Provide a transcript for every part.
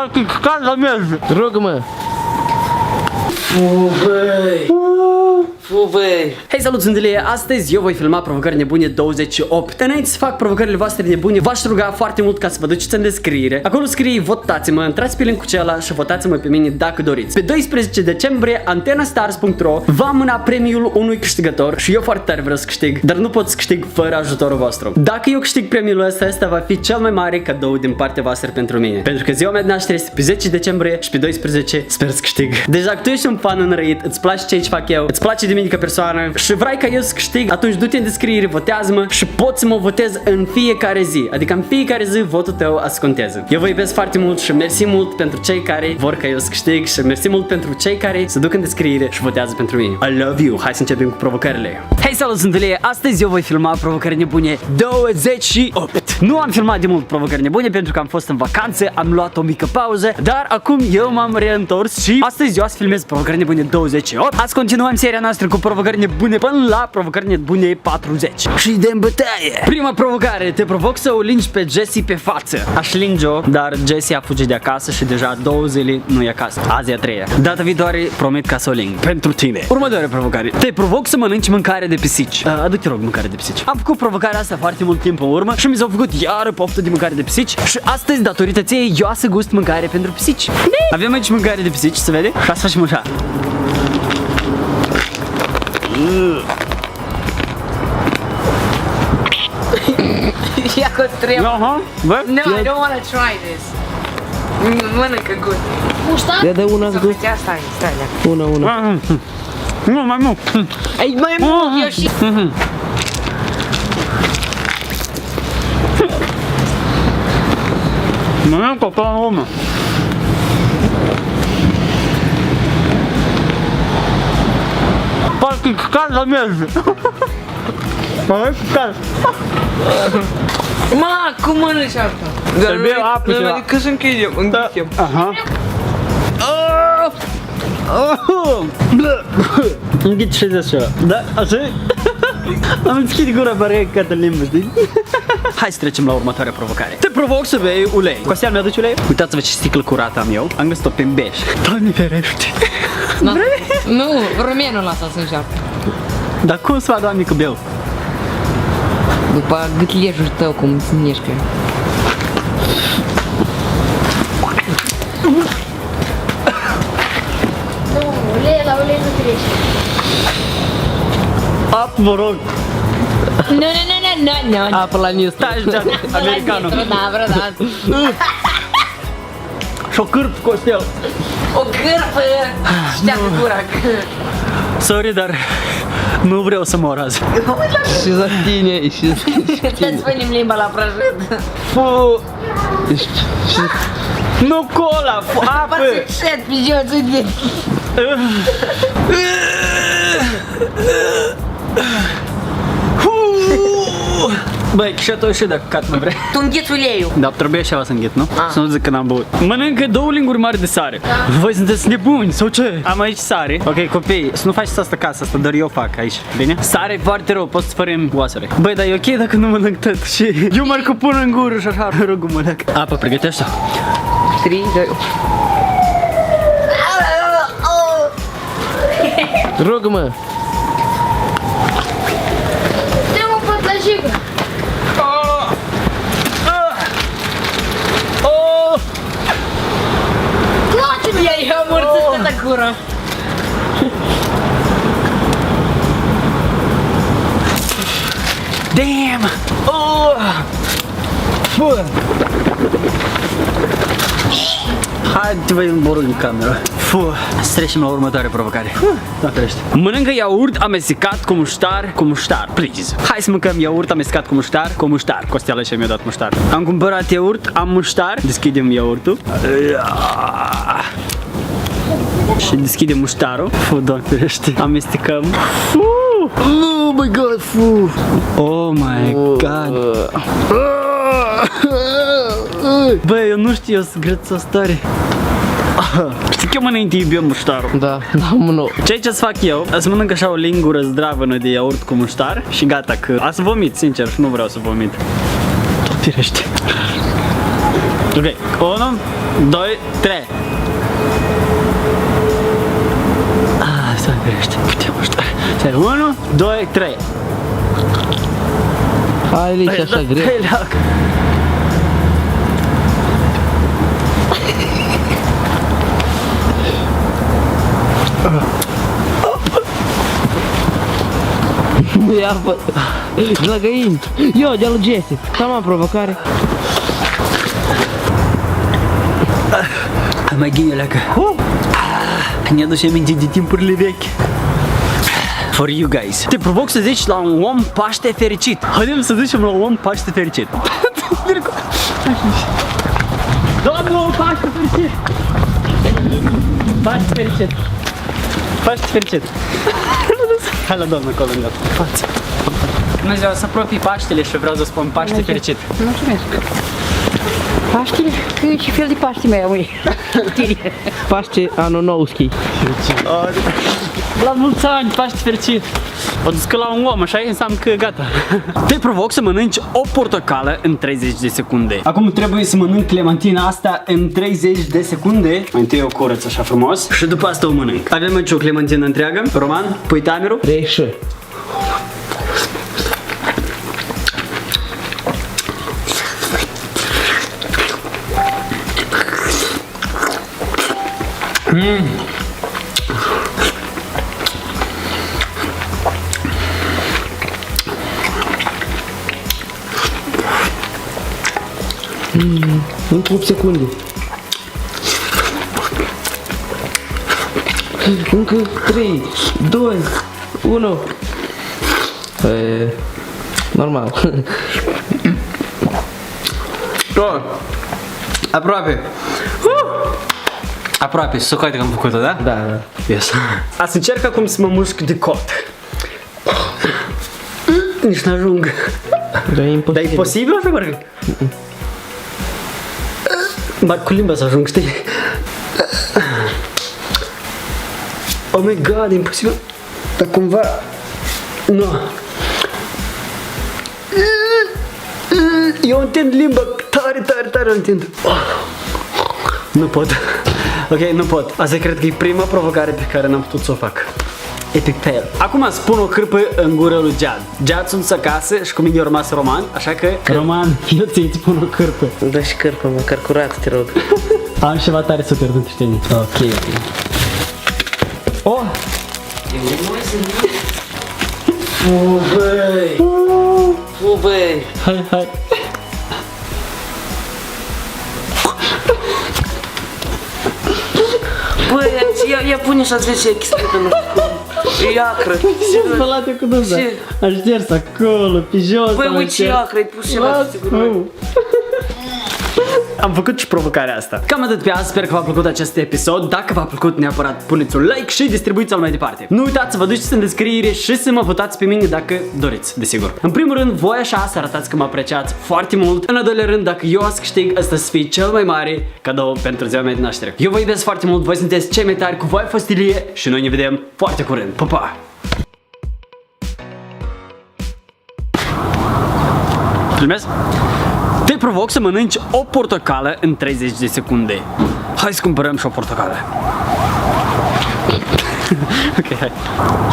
Parcă cad la merge. Rog-mă. Hei, salut, sunt Ilie. Astăzi eu voi filma provocări nebune 28. Înainte să fac provocările voastre nebune, v-aș ruga foarte mult ca să vă duceți în descriere. Acolo scrie votați-mă, intrați pe link-ul acela și votați-mă pe mine dacă doriți. Pe 12 decembrie, AntenaStars.ro va mâna premiul unui câștigător și eu foarte tare vreau să câștig, dar nu pot să câștig fără ajutorul vostru. Dacă eu câștig premiul ăsta va fi cel mai mare cadou din partea voastră pentru mine. Pentru că ziua mea de naștere este pe 10 decembrie și pe 12 sper să câștig. Deci dacă tu ești un fan înrăit, îți place ce fac eu, îți place de mine ca persoană și vrei ca eu să câștig, atunci du-te în descriere, votează-mă și poți să mă votez în fiecare zi. Adică în fiecare zi votul tău să conteze. Eu vă iubesc foarte mult și mersi mult pentru cei care vor ca eu să câștig și mersi mult pentru cei care se duc în descriere și votează pentru mine. I love you. Hai să începem cu provocările. Hei, salut, sunt Ilie. Astăzi eu voi filma provocări nebune 28. Nu am filmat de mult provocări nebune pentru că am fost în vacanță, am luat o mică pauză, dar acum eu m-am reîntors și astăzi eu o să filmez provocări nebune 28. Azi continuăm seria noastră cu provocări nebune până la provocări nebune 40. Și de bătaie. Prima provocare, te provoc să o lingi pe Jessie pe față. Aș linge-o, dar Jessie a fugit de acasă și deja 2 zile nu e acasă. Azi e a 3-a. Data viitoare promit ca să o ling pentru tine. Următoarea provocare, te provoc să mănânci mâncare de pisici. Adu-te rog mâncare de pisici. Am făcut provocarea asta foarte mult timp în urmă și mi s-au făcut iară poftă de mâncare de pisici și astăzi datorită ției eu să gust mâncare pentru pisici. Avem aici mâncare de pisici, se vede? Și să facem așa. Ia că trebuie. Bă? No, I don't want to try this. Mănâncă good. Muștar? Ia de una Să gust. stai, stai. Una. Nu, mai mult. Ai mai mult, eu și... Mănâncă pe la urmă. Parcă cad la merge. Mănâncă cad. Ma, cum mănânci asta? Trebuie apă ceva. Adică să închidem. Aha. Înghit și de așa. Da, așa. Am închid gura pare ca de limbă, știi? Hai să trecem la următoarea provocare. Te provoc să bei ulei. Costel, mi-aduci ulei? Uitați-vă ce sticlă curată am eu. Am găsit-o pe beș. Doamne ferește. Nu, rumenul ăsta să înceapă. Dar cum să fac, Doamne, cu beau? După gâtlejul tău cum se mișcă. Ulei nu trece. Apă, mă rog. Nu. Apă la nistru. Stai, americanul. Da, vreodată. Și-o cârp, Costel. O gârpă ștea de gura. Sorry, dar nu vreau să mor azi. Și za tine, și za Să-ți punem limba la prăjit. Fu. Nu cola, apă. Să-ți șed pe jos, uite. Băi, și tu și dacă cat mă vrei. Tu îngheți uleiul. Da, trebuie ceva să înghet, nu? Să nu zic că n-am băut. Mănâncă 2 linguri mari de sare. Voi sunteți nebuni sau ce? Am aici sare. Ok, copii, să nu faceți asta acasă, asta doar eu fac aici. Bine? Sare foarte rău, poți să fărăm oasele. Băi, dar e ok dacă nu mănânc tot și eu mă că pun în gură și așa, rog, mănânc. Apă, pregătește-o. 3, 2, Rog-mă. Dă-mă pătăjică. Ia, i-a mărțit pe gură. Damn! Oh! Fuh! Hai, te vei îmborâ în cameră. Fuh! Să trecem la următoarea provocare. Da, trește. Mănâncă iaurt amestecat cu muștar, please. Hai să mâncăm iaurt amestecat cu muștar. Costeală ce mi-a dat muștar. Am cumpărat iaurt, am muștar. Deschidem iaurtul. Și deschidem muștarul. Fuh, Doamne ferește. Amestecăm. Oh my god, fu. Oh my god. Băi, eu nu știu, eu sunt grețos tare. Știi că eu înainte iubeam muștarul. Da, nu. Ce să fac eu? Să mănânc așa o lingură zdravănă de iaurt cu muștar și gata, că a să vomit, sincer, și nu vreau să vomit. Firește. Ok, 1, 2, 3. Stai, ferește. Putem așa. Stai, 1, 2, 3. Hai, Lici, așa greu. Nu ia apă. De la găini. Eu, de-a lui Jesse. Cam am provocare. Mai ghine, leacă. Ne aduce aminte de timpurile vechi. For you guys. Te provoc să zici la un om Paște fericit. Haidem să zicem la un om Paște fericit. Domnul Paște fericit! Paște fericit! Paște fericit! Hai la domnul acolo lângă față. Bună ziua, să apropii Paștele și vreau să spun Paște fericit. Mulțumesc. Paștele? Ce fel de Paște mai am? Paște anul nou ski. La mulți ani, Paște fericit! O dus că la un om, așa înseamnă că gata. Te provoc să mănânci o portocală în 30 de secunde. Acum trebuie să mănânc clementina asta în 30 de secunde. Mai întâi o curăț așa frumos și după asta o mănânc. Avem aici o clementină întreagă. Roman, pui timerul. Reșă. Încă 8 secunde. Încă 3, 2, 1. Normal. Aproape. Aproape, sucoate că am făcut-o, da? Da, da. Yes. Ați încerc acum să mă mușc de cot. Nici n-ajung. Dar e imposibil. Dar e posibil așa, bărgă? Bat cu limba să ajung, știi? Oh my god, e imposibil. Dar cumva... Nu. Eu întind limba tare o întind. Nu pot. Ok, nu pot. Asta cred că e prima provocare pe care n-am putut să o fac. Epic fail. Acum spun o cârpă în gură lui Jad. Jad sunt acasă și cu mine a rămas Roman, așa că... Roman, eu ți-i spun o cârpă. Dă și cârpă, măcar curat, te rog. Am ceva tare super pentru tine. Ok. Oh! Băi! Băi! Hai. Băi, ia pune și ați vezi ce e explică, nu știu. E acră. Spălate cu dubla. Aș șters acolo, pe jos. Băi, uite ce acră, ai pus ceva. Am făcut și provocarea asta. Cam atât pe azi, sper că v-a plăcut acest episod. Dacă v-a plăcut, neapărat puneți un like și distribuiți-l mai departe. Nu uitați să vă duceți în descriere și să mă votați pe mine dacă doriți, desigur. În primul rând, voi așa să arătați că mă apreciați foarte mult. În al doilea rând, dacă eu o să câștig, ăsta să fie cel mai mare cadou pentru ziua mea de naștere. Eu vă iubesc foarte mult, voi sunteți cei mai tari, cu voi a fost Ilie și noi ne vedem foarte curând. Pa, pa! Filmez? Te provoc să mănânci o portocală în 30 de secunde. Hai să cumpărăm și o portocală. Ok, hai.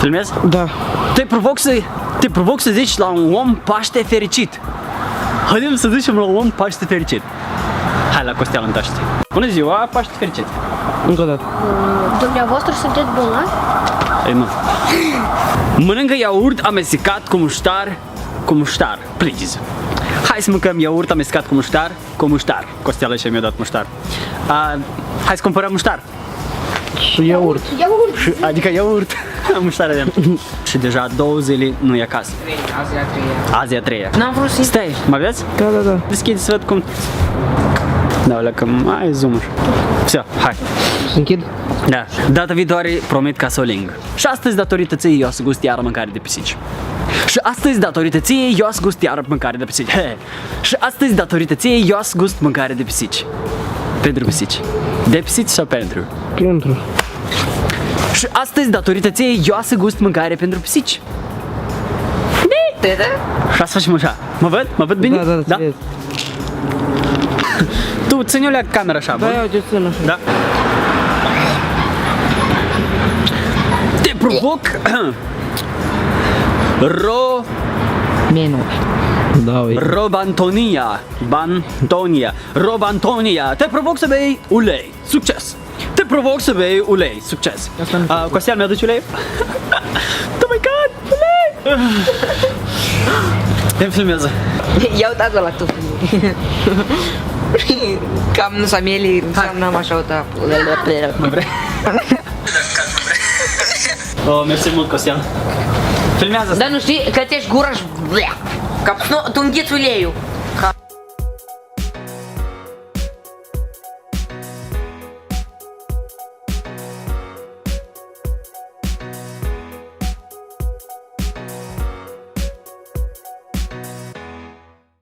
Filmez? Da. Te provoc să zici la un om Paște fericit. Haidem să zicem la un om Paște fericit. Hai la Costeală în taște. Bună ziua, Paște fericit. Încă o dată. Dumneavoastră sunteți bolnavi? Ei, nu. Mănâncă iaurt amestecat cu muștar. Please. Hai să mâncăm iaurt amestecat cu muștar. Costeală și mi-a dat muștar. Hai să cumpărăm muștar. Și iaurt. Adică iaurt. Muștar avem. Și deja 2 zile nu e acasă. Azi e a treia. N-am vrut să... Stai, mă vezi? Da. Deschide să văd cum... Da, alea că mai zoom. Все, hai. Închid? Da. Data viitoare promit ca să o ling. Și astăzi, datorită ție, eu o să gust iară mâncare de pisici. Și astăzi, datorită ție, eu o să gust iară mâncare de pisici. Și astăzi, datorită ție, eu o să gust mâncare de pisici. Pentru pisici. De pisici sau pentru? Pentru. Și astăzi, datorită ție, eu o să gust mâncare pentru pisici. Și asta facem așa. Mă văd? Mă văd bine? Da. Tu ține o camera așa, Da, bun? ia uite, țin așa. Da. Te provoc Minut. Da, uite. Robantonia. Robantonia. Te provoc să bei ulei. Succes. Te provoc să bei ulei. Succes. Costel, mi-aduci ulei? Oh my god, ulei! Îmi filmează. Ia uitați-o la tu. Cam nu Samuel, înseamnă așa o tapă. Nu vrei? Oh, mersi mult, Costel. Filmează asta. Dar nu știi că ți-ești gura și... Ca, nu, tu înghiți uleiul.